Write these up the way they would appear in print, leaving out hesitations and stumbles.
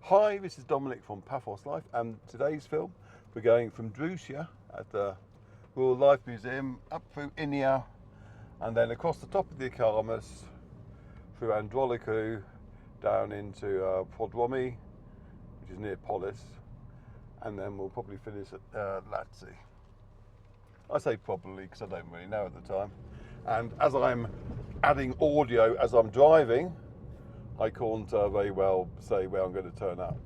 Hi, this is Dominic from Paphos Life, and today's film we're going from Droushia at the Rural Life Museum up through Ineia and then across the top of the Pittokopos through Androlikou down into Prodromi, which is near Paphos, and then we'll probably finish at Latsi. I say probably because I don't really know at the time, and as I'm adding audio as I'm driving, I can't very well say where I'm going to turn up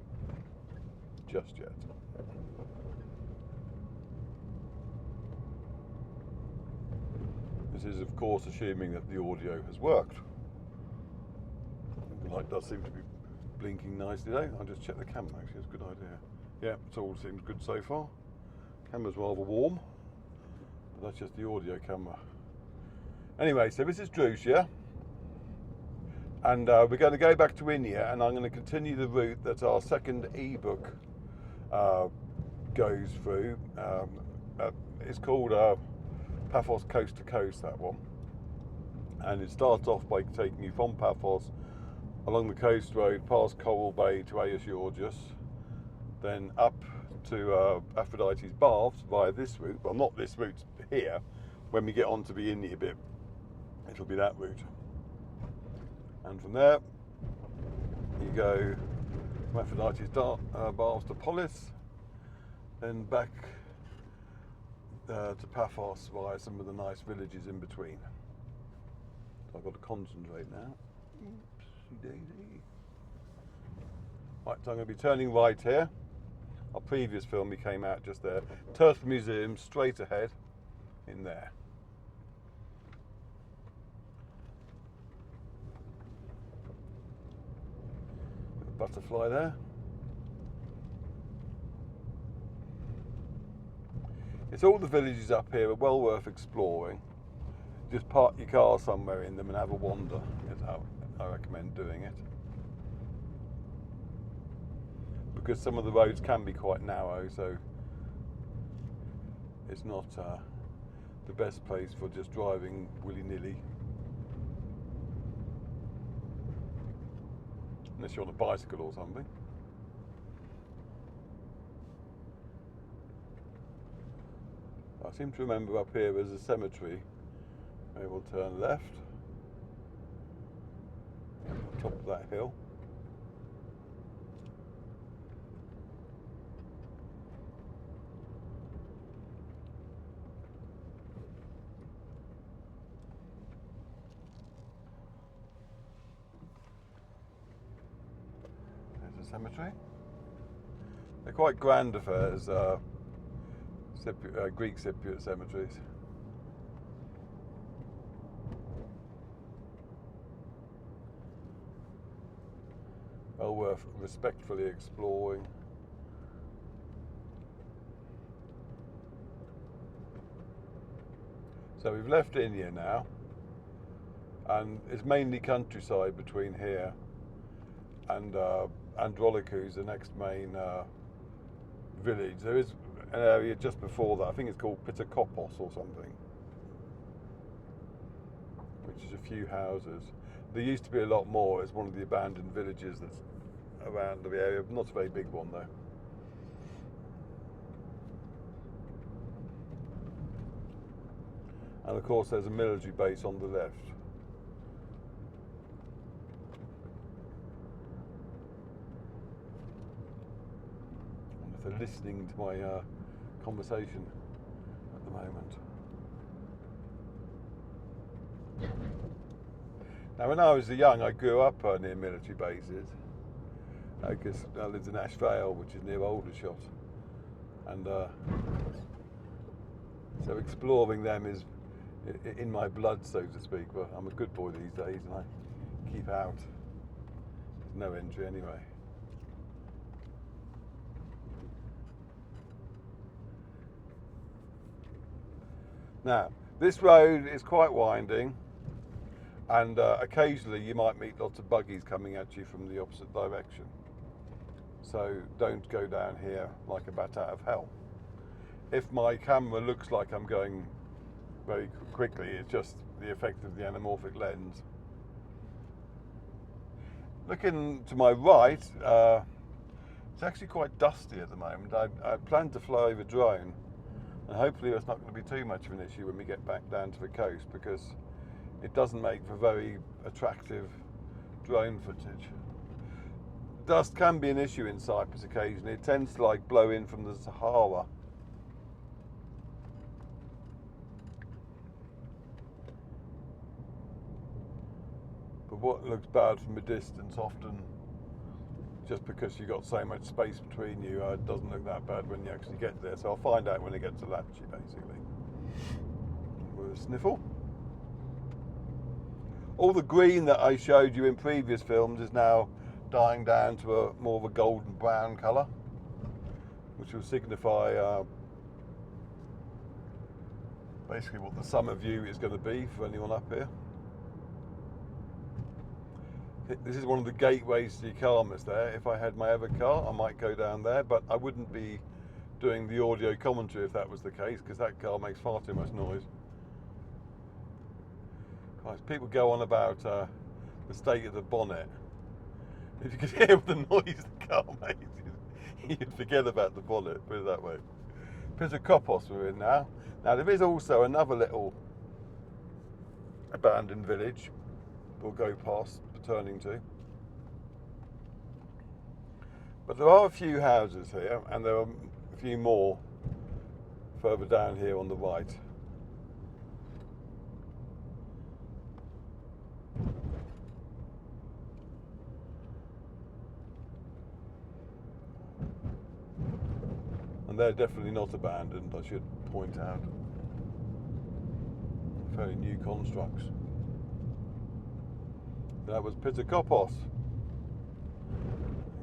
just yet. This is of course assuming that the audio has worked. The light does seem to be blinking nicely though. I'll just check the camera actually, it's a good idea. Yeah, it all seems good so far. Camera's rather warm, but that's just the audio camera. Anyway, so this is Droushia. And we're going to go back to Ineia, and I'm going to continue the route that our second ebook goes through. It's called Paphos Coast to Coast, that one. And it starts off by taking you from Paphos along the coast road past Coral Bay to Ineia Georgios, then up to Aphrodite's Baths via this route. Well, not this route here. When we get onto the Ineia bit, it'll be that route. And from there, you go from Aphrodite's Baths to Paphos, then back to Paphos via some of the nice villages in between. So I've got to concentrate now. Oopsie daisy. Right, so I'm going to be turning right here. Our previous film we came out just there. Turf Museum straight ahead in there. Butterfly there. It's all the villages up here are well worth exploring. Just park your car somewhere in them and have a wander is how I recommend doing it. Because some of the roads can be quite narrow, so it's not the best place for just driving willy-nilly. Unless you're on a bicycle or something. I seem to remember up here there's a cemetery. Maybe we'll turn left. On top of that hill. Cemetery. They're quite grand affairs, Greek Cypriot cemeteries. Well worth respectfully exploring. So we've left Ineia now, and it's mainly countryside between here and Androlikou is the next main village. There is an area just before that, I think it's called Pittokopos or something, which is a few houses. There used to be a lot more. It's one of the abandoned villages that's around the area, not a very big one though. And of course there's a military base on the left. For listening to my conversation at the moment. Now, when I was young, I grew up near military bases because I lived in Ash Vale, which is near Aldershot, and so exploring them is in my blood, so to speak. But I'm a good boy these days, and I keep out. There's no entry anyway. Now, this road is quite winding, and occasionally you might meet lots of buggies coming at you from the opposite direction. So don't go down here like a bat out of hell. If my camera looks like I'm going very quickly, it's just the effect of the anamorphic lens. Looking to my right, It's actually quite dusty at the moment. I plan to fly over drone, and hopefully that's not going to be too much of an issue when we get back down to the coast, because it doesn't make for very attractive drone footage. Dust can be an issue in Cyprus occasionally. It tends to like blow in from the Sahara. But what looks bad from a distance often, just because you've got so much space between you, it doesn't look that bad when you actually get there. So I'll find out when I get to Latchi, basically. With a sniffle. All the green that I showed you in previous films is now dying down to a more of a golden brown colour, which will signify basically what the summer view is going to be for anyone up here. This is one of the gateways to Pittokopos there. If I had my other car, I might go down there, but I wouldn't be doing the audio commentary if that was the case, because that car makes far too much noise. Guys, people go on about the state of the bonnet. If you could hear the noise the car makes, you'd forget about the bonnet, put it that way. Pittokopos we're in now. Now there is also another little abandoned village we'll go past, turning to. But there are a few houses here, and there are a few more further down here on the right. And they're definitely not abandoned, I should point out. Fairly new constructs. That was Pittokopos.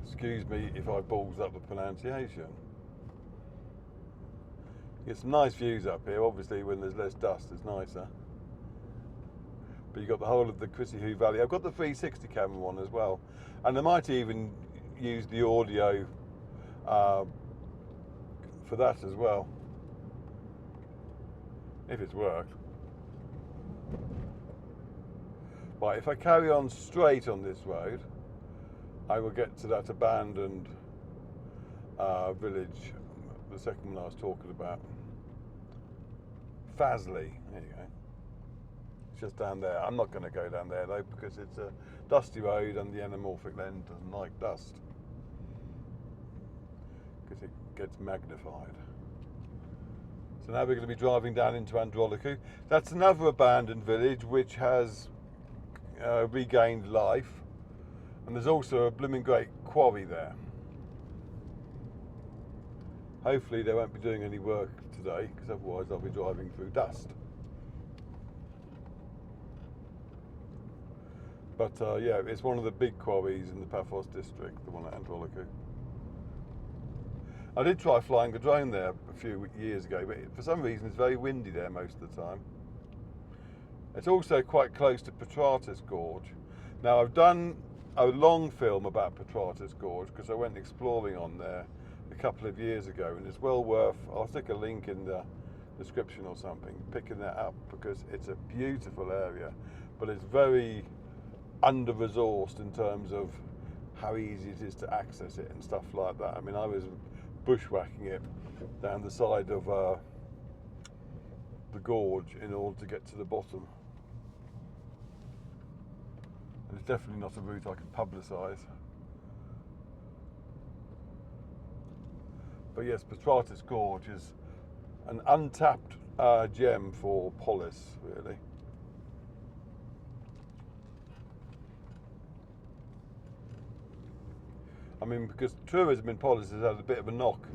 Excuse me if I balls up the pronunciation. Get some nice views up here. Obviously when there's less dust it's nicer. But you've got the whole of the Latchi Valley. I've got the 360 camera one as well. And I might even use the audio for that as well, if it's worked. Right, if I carry on straight on this road, I will get to that abandoned village, the second one I was talking about. Fazli, there you go. It's just down there. I'm not going to go down there though, because it's a dusty road and the anamorphic lens doesn't like dust, because it gets magnified. So now we're going to be driving down into Androlikou. That's another abandoned village which has regained life, and there's also a blooming great quarry there. Hopefully they won't be doing any work today, because otherwise I'll be driving through dust. But yeah, it's one of the big quarries in the Paphos district, the one at Androlikou. I did try flying a drone there a few years ago, but for some reason it's very windy there most of the time. It's also quite close to Paphos Gorge. Now I've done a long film about Paphos Gorge because I went exploring on there a couple of years ago, and it's well worth, I'll stick a link in the description or something, picking that up, because it's a beautiful area, but it's very under-resourced in terms of how easy it is to access it and stuff like that. I mean, I was bushwhacking it down the side of the gorge in order to get to the bottom. It's definitely not a route I can publicise. But yes, Paphos Gorge is an untapped gem for Polis, really. I mean, because tourism in Polis has had a bit of a knock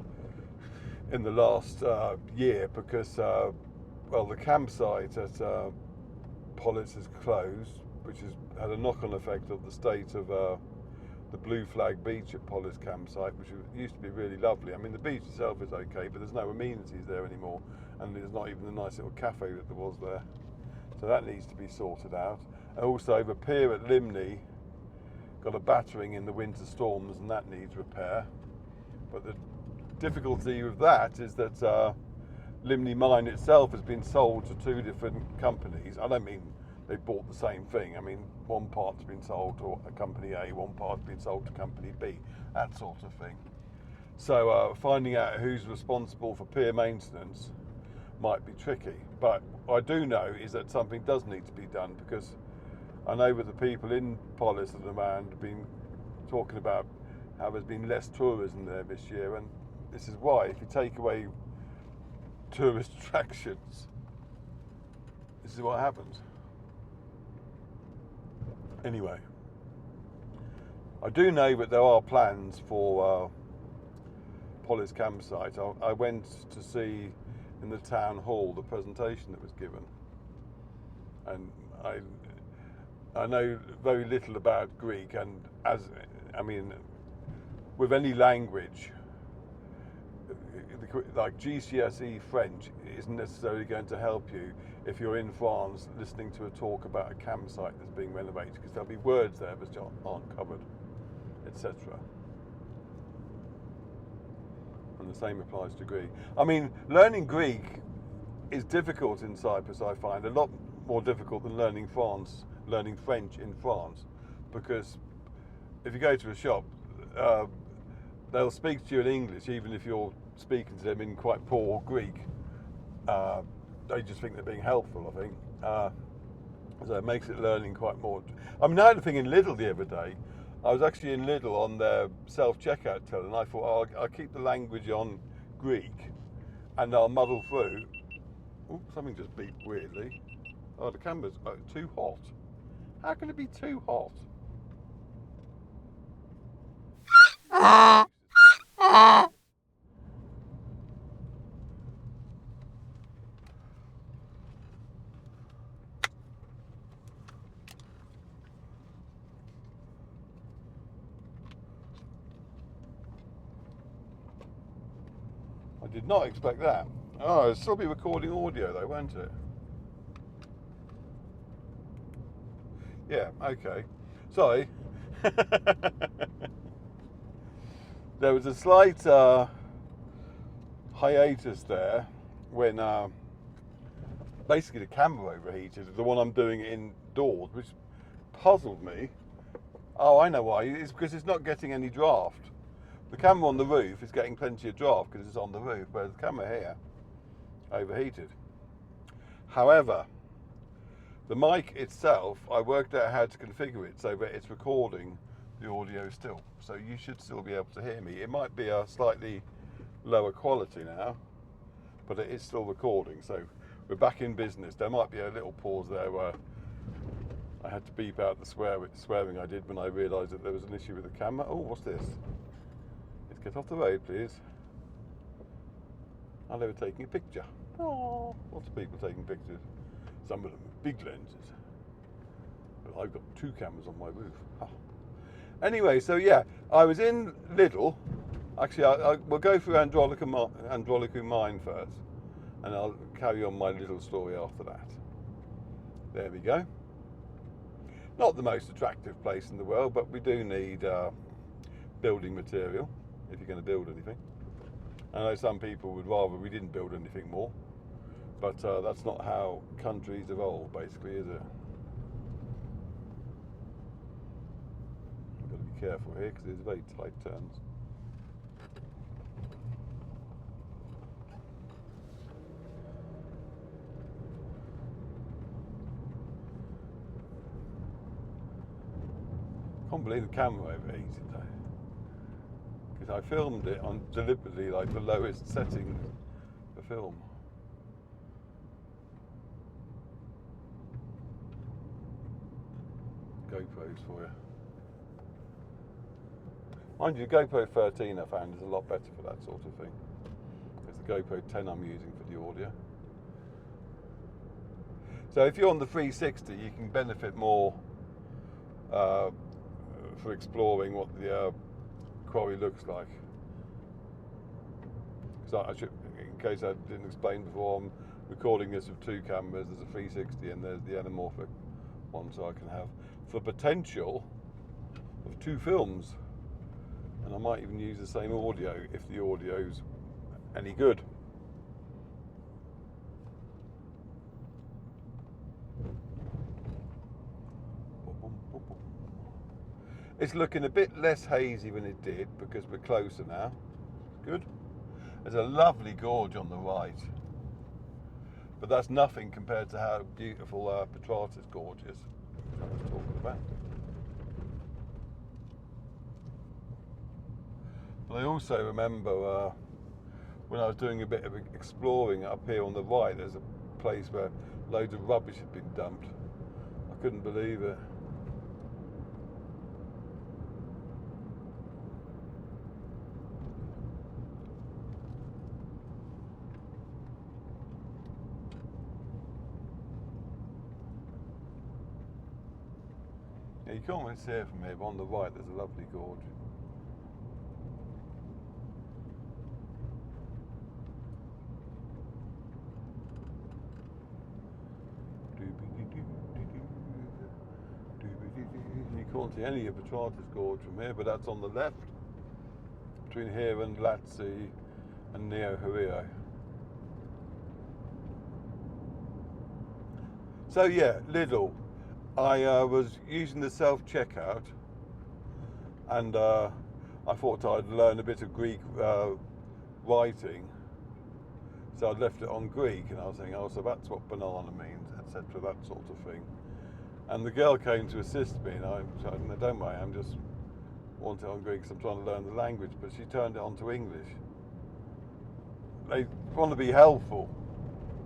in the last year, because, well, the campsite at Polis is closed, which has had a knock-on effect of the state of the Blue Flag Beach at Polis campsite, which used to be really lovely. I mean, the beach itself is okay, but there's no amenities there anymore, and there's not even a nice little cafe that there was there. So that needs to be sorted out. And also, the pier at Limni got a battering in the winter storms, and that needs repair. But the difficulty with that is that Limni Mine itself has been sold to two different companies. I don't mean they bought the same thing. I mean, one part's been sold to a company A, one part's been sold to company B, that sort of thing. So finding out who's responsible for pier maintenance might be tricky. But what I do know is that something does need to be done, because I know with the people in Polis and around have been talking about how there's been less tourism there this year, and this is why. If you take away tourist attractions, this is what happens. Anyway, I do know that there are plans for Polis campsite. I went to see in the town hall the presentation that was given, and I know very little about Greek, and with any language, like GCSE French isn't necessarily going to help you if you're in France listening to a talk about a campsite that's being renovated, because there'll be words there which aren't covered, etc. And the same applies to Greek. I mean, learning Greek is difficult in Cyprus, I find, a lot more difficult than learning French in France, because if you go to a shop, they'll speak to you in English even if you're speaking to them in quite poor Greek. They just think they're being helpful, I think. So it makes it learning quite more. I mean, I had a thing in Lidl the other day. I was actually in Lidl on their self-checkout till, and I thought, I'll keep the language on Greek and I'll muddle through. Oh, something just beeped weirdly. Oh, the camera's too hot. How can it be too hot? I did not expect that. Oh, it'll still be recording audio though, won't it? Yeah, okay. Sorry. There was a slight hiatus there when basically the camera overheated, the one I'm doing indoors, which puzzled me. Oh, I know why. It's because it's not getting any draft. The camera on the roof is getting plenty of draft because it's on the roof, whereas the camera here overheated. However, the mic itself, I worked out how to configure it so that it's recording the audio still. So you should still be able to hear me. It might be a slightly lower quality now, but it is still recording. So we're back in business. There might be a little pause there where I had to beep out the swearing I did when I realised that there was an issue with the camera. Oh, what's this? Let's get off the road, please. Oh, they were taking a picture. Oh, lots of people taking pictures. Some of them with big lenses. But I've got 2 cameras on my roof. Oh. Anyway, so yeah, I was in Lidl. Actually, we'll go through Androlikou mine first, and I'll carry on my little story after that. There we go. Not the most attractive place in the world, but we do need building material if you're going to build anything. I know some people would rather we didn't build anything more, but that's not how countries evolve, basically, is it? I've got to be careful here because there's very tight turns. I can't believe the camera overheated though, because I filmed it on deliberately like the lowest setting for film. GoPros for you. Mind you, the GoPro 13 I found is a lot better for that sort of thing. It's the GoPro 10 I'm using for the audio. So if you're on the 360, you can benefit more for exploring what the quarry looks like. So in case I didn't explain before, I'm recording this with 2 cameras. There's a 360 and there's the anamorphic one, so I can have the potential of 2 films, and I might even use the same audio if the audio's any good. It's looking a bit less hazy than it did because we're closer now. Good. There's a lovely gorge on the right, but that's nothing compared to how beautiful Paphos gorge is, which I was talking about. But I also remember when I was doing a bit of exploring up here on the right, there's a place where loads of rubbish had been dumped. I couldn't believe it. Yeah, you can't really see it from here, but on the right there's a lovely gorge. You can't see any of Paphos gorge from here, but that's on the left, between here and Latsi and Ineia. So yeah, Lidl. I was using the self-checkout, and I thought I'd learn a bit of Greek writing, so I left it on Greek, and I was thinking, oh, so that's what banana means, etc., that sort of thing. And the girl came to assist me, and I said, no, don't worry, I'm just want it on Greek because I'm trying to learn the language, but she turned it onto English. They want to be helpful.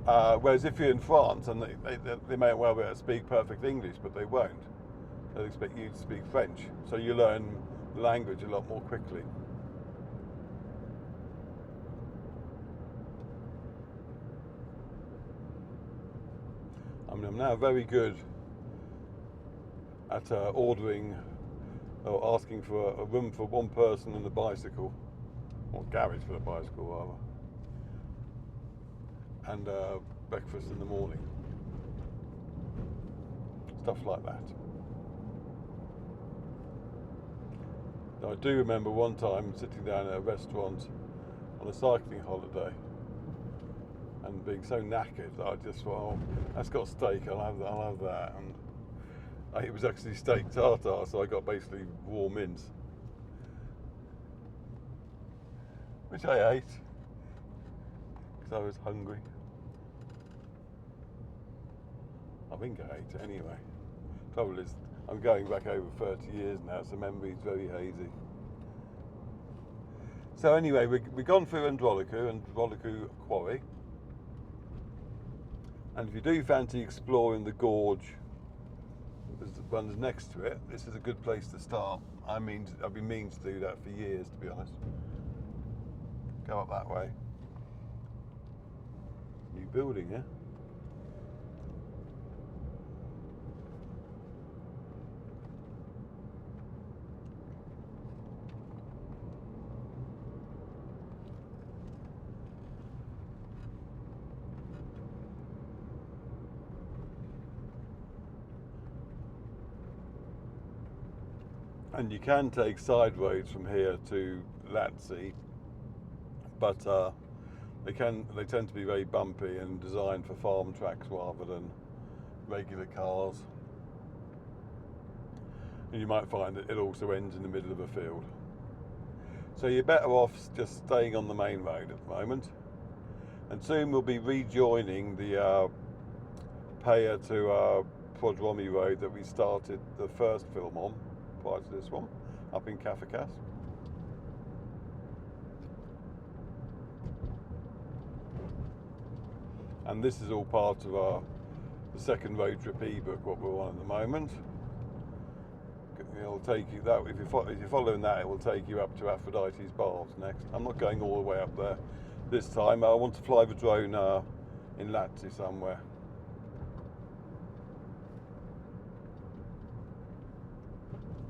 Whereas if you're in France, and they may well be able to speak perfect English, but they won't. They'll expect you to speak French, so you learn the language a lot more quickly. I mean, I'm now very good at ordering or asking for a room for one person and a bicycle, or garage for a bicycle rather, and breakfast in the morning, stuff like that. Now, I do remember one time sitting down at a restaurant on a cycling holiday and being so knackered that I just thought, oh, that's got steak, I'll have that. And it was actually steak tartare, so I got basically raw mince, which I ate because I was hungry. I think I ate it anyway. Trouble is, I'm going back over 30 years now, so memory's very hazy. So anyway, we've gone through Androlikou quarry, and if you do fancy exploring the gorge that runs next to it, this is a good place to start. I mean, I've been meaning to do that for years, to be honest. Go up that way. New building, yeah? And you can take side roads from here to Latsi, but they tend to be very bumpy and designed for farm tracks rather than regular cars. And you might find that it also ends in the middle of a field. So you're better off just staying on the main road at the moment. And soon we'll be rejoining the Paya to Prodromi road that we started the first film on, prior to this one, up in Paphos. And this is all part of the second road trip ebook, what we're on at the moment. It'll take you that, if you're following that, it will take you up to Aphrodite's Baths next. I'm not going all the way up there this time. I want to fly the drone in Latsi somewhere.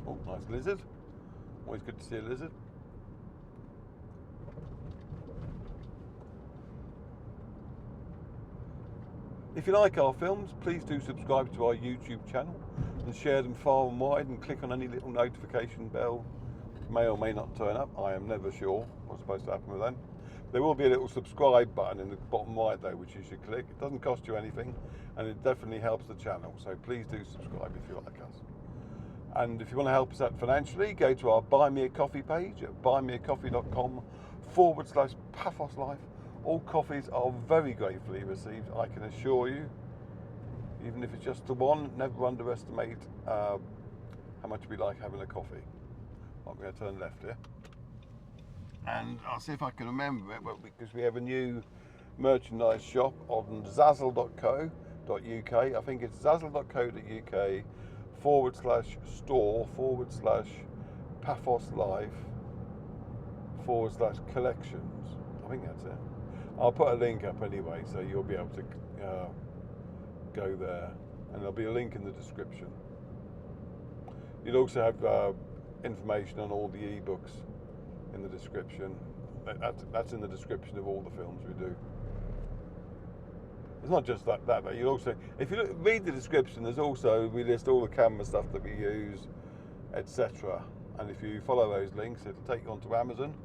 Oh, nice lizard. Always good to see a lizard. If you like our films, please do subscribe to our YouTube channel and share them far and wide, and click on any little notification bell. May or may not turn up. I am never sure what's supposed to happen with them. There will be a little subscribe button in the bottom right though, which you should click. It doesn't cost you anything, and it definitely helps the channel. So please do subscribe if you like us. And if you want to help us out financially, go to our Buy Me a Coffee page at buymeacoffee.com /Paphos Life. All coffees are very gratefully received, I can assure you. Even if it's just the one, never underestimate how much we like having a coffee. I'm going to turn left here. And I'll see if I can remember it, because we have a new merchandise shop on zazzle.co.uk. I think it's zazzle.co.uk/store/Paphos Life/collections. I think that's it. I'll put a link up anyway, so you'll be able to go there, and there'll be a link in the description. You'll also have information on all the ebooks in the description. That's in the description of all the films we do. It's not just that but you also, if you read the description, we list all the camera stuff that we use, etc. And if you follow those links, it'll take you onto Amazon.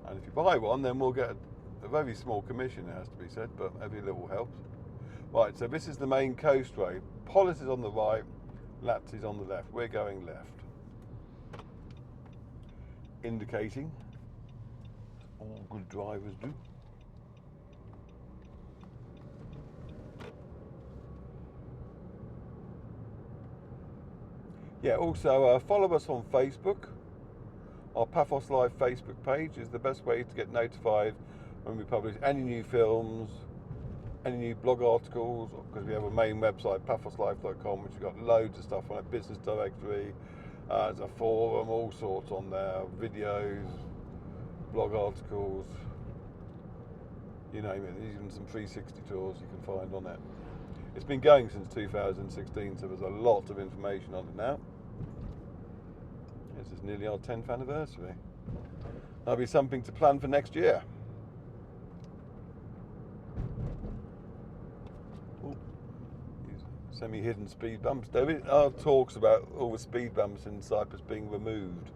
And if you buy one, then we'll get a very small commission, it has to be said, but every little helps. Right, so this is the main coast road. Paphos is on the right, Latchi's on the left. We're going left. Indicating, all good drivers do. Yeah, also follow us on Facebook. Our Paphos Live Facebook page is the best way to get notified when we publish any new films, any new blog articles, because we have a main website, paphoslife.com, which has got loads of stuff on it, business directory, there's a forum, all sorts on there, videos, blog articles, you name it, even some 360 tours you can find on it. It's been going since 2016, so there's a lot of information on it now. This is nearly our 10th anniversary. That'll be something to plan for next year. Ooh, these semi-hidden speed bumps. There are talks about all the speed bumps in Cyprus being removed.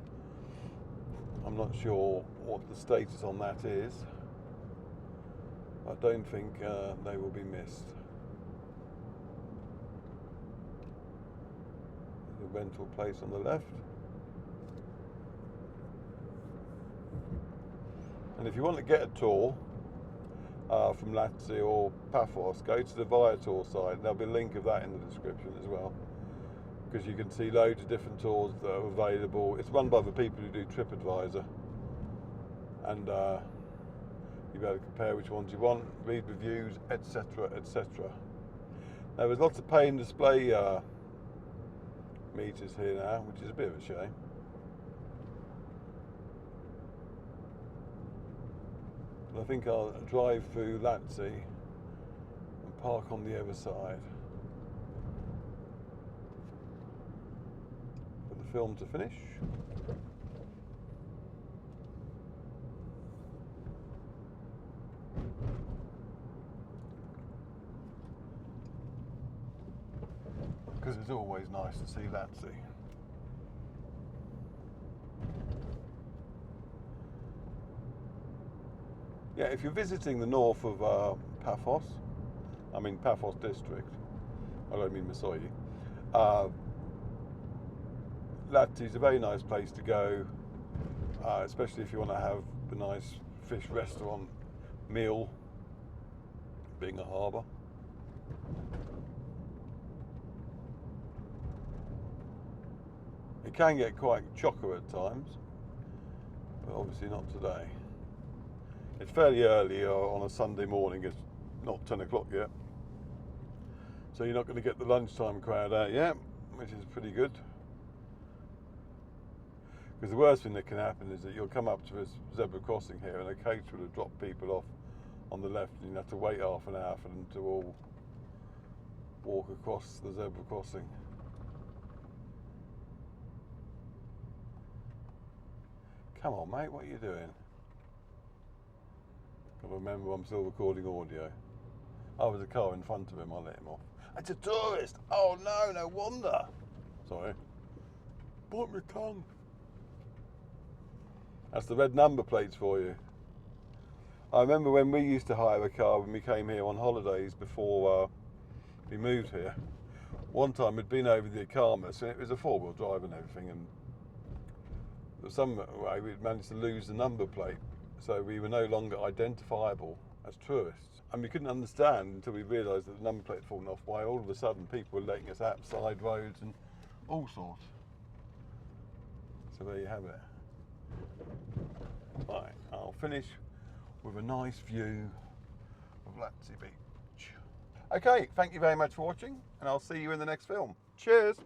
I'm not sure what the status on that is. I don't think they will be missed. There's a rental place on the left. And if you want to get a tour from Latsi or Paphos, go to the Viator site. There'll be a link of that in the description as well, because you can see loads of different tours that are available. It's run by the people who do TripAdvisor, and you'll be able to compare which ones you want, read reviews, etc, etc. Now there's lots of pay and display meters here now, which is a bit of a shame. I think I'll drive through Latsi and park on the other side for the film to finish. Because it's always nice to see Latsi. Yeah, if you're visiting the north of Paphos, I mean Paphos district, I don't mean Masoi, Latchi is a very nice place to go, especially if you want to have a nice fish restaurant meal, being a harbour. It can get quite chocker at times, but obviously not today. It's fairly early on a Sunday morning, it's not 10 o'clock yet. So you're not going to get the lunchtime crowd out yet, which is pretty good. Because the worst thing that can happen is that you'll come up to a zebra crossing here and a coach will have dropped people off on the left, and you have to wait half an hour for them to all walk across the zebra crossing. Come on, mate, what are you doing? Gotta remember I'm still recording audio. Oh, there's a car in front of him, I'll let him off. It's a tourist! Oh no, no wonder! Sorry. Bite my tongue. That's the red number plates for you. I remember when we used to hire a car when we came here on holidays before we moved here. One time we'd been over the Akamas, and it was a four-wheel drive and everything, and some way we'd managed to lose the number plate So we were no longer identifiable as tourists. And we couldn't understand until we realised that the number plate had fallen off why all of a sudden people were letting us out side roads and all sorts. So there you have it. Right, I'll finish with a nice view of Latsi Beach. Okay, thank you very much for watching, and I'll see you in the next film. Cheers!